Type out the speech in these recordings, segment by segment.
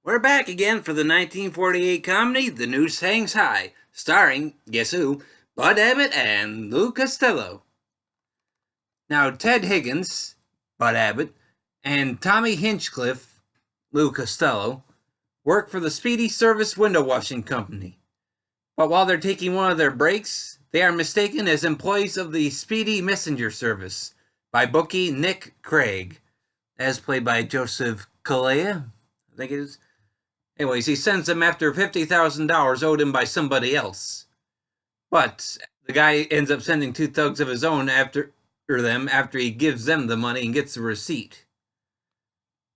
We're back again for the 1948 comedy The Noose Hangs High, starring, guess who, Bud Abbott and Lou Costello. Now, Ted Higgins, Bud Abbott, and Tommy Hinchcliffe, Lou Costello, work for the Speedy Service Window Washing Company. But while they're taking one of their breaks, they are mistaken as employees of the Speedy Messenger Service by bookie Nick Craig, as played by Joseph Kalea, I think it is. Anyways, he sends them after $50,000 owed him by somebody else. But the guy ends up sending two thugs of his own after he gives them the money and gets the receipt.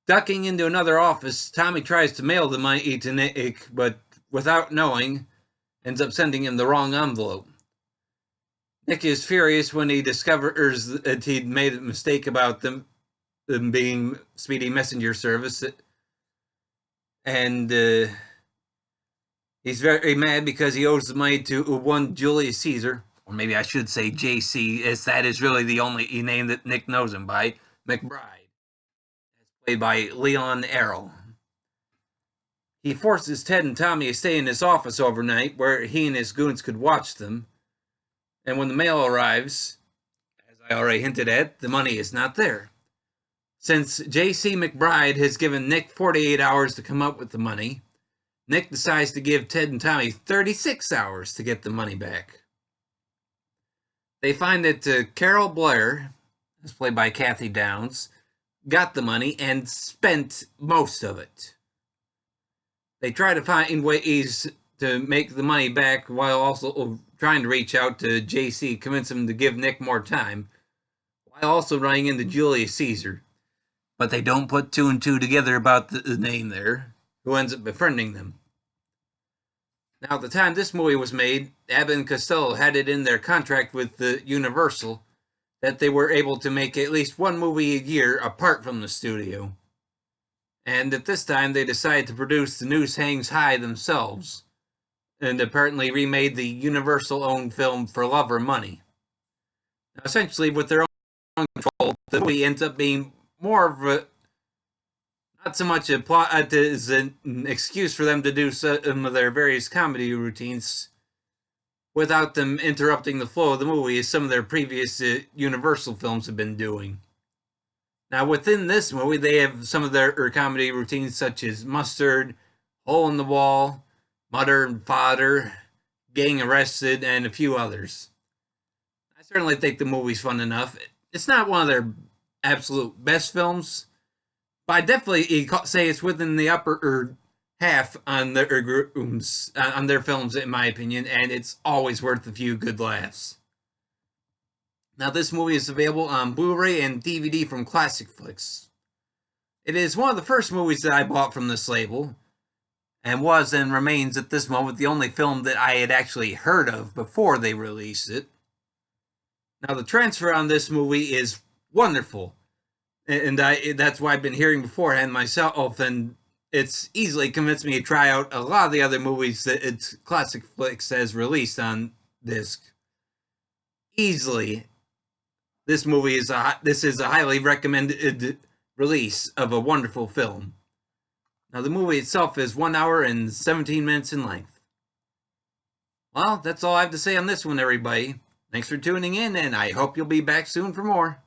Ducking into another office, Tommy tries to mail the money to Nick, but without knowing, ends up sending him the wrong envelope. Nick is furious when he discovers that he'd made a mistake about them being Speedy Messenger Service. And he's very mad because he owes the money to one Julius Caesar, or maybe I should say JC, as that is really the only name that Nick knows him by, McBride, played by Leon Errol. He forces Ted and Tommy to stay in his office overnight, where he and his goons could watch them. And when the mail arrives, as I already hinted at, the money is not there. Since J.C. McBride has given Nick 48 hours to come up with the money, Nick decides to give Ted and Tommy 36 hours to get the money back. They find that Carol Blair, as played by Kathy Downs, got the money and spent most of it. They try to find ways to make the money back while also trying to reach out to J.C., convince him to give Nick more time, while also running into Julius Caesar. But they don't put two and two together about the name there, who ends up befriending them. Now, at the time this movie was made, Abbott and Costello had it in their contract with the Universal that they were able to make at least one movie a year apart from the studio. And at this time, they decided to produce The Noose Hangs High themselves, and apparently remade the Universal-owned film For Love or Money. Now, essentially, with their own control, the movie ends up being more of a, not so much a plot as an excuse for them to do some of their various comedy routines without them interrupting the flow of the movie, as some of their previous Universal films have been doing. Now, within this movie, they have some of their comedy routines such as Mustard, Hole in the Wall, Mother and Father, Getting Arrested, and a few others. I certainly think the movie's fun enough. It's not one of their absolute best films, but I definitely say it's within the upper half on their films, in my opinion, and it's always worth a few good laughs. Now, this movie is available on Blu-ray and DVD from Classic Flicks. It is one of the first movies that I bought from this label, and was and remains at this moment the only film that I had actually heard of before they released it. Now, the transfer on this movie is wonderful, and that's why I've been hearing beforehand myself, and it's easily convinced me to try out a lot of the other movies that its Classic Flicks has released on disc. Easily, this is a highly recommended release of a wonderful film. Now, the movie itself is 1 hour and 17 minutes in length. Well, that's all I have to say on this one, everybody. Thanks for tuning in, and I hope you'll be back soon for more.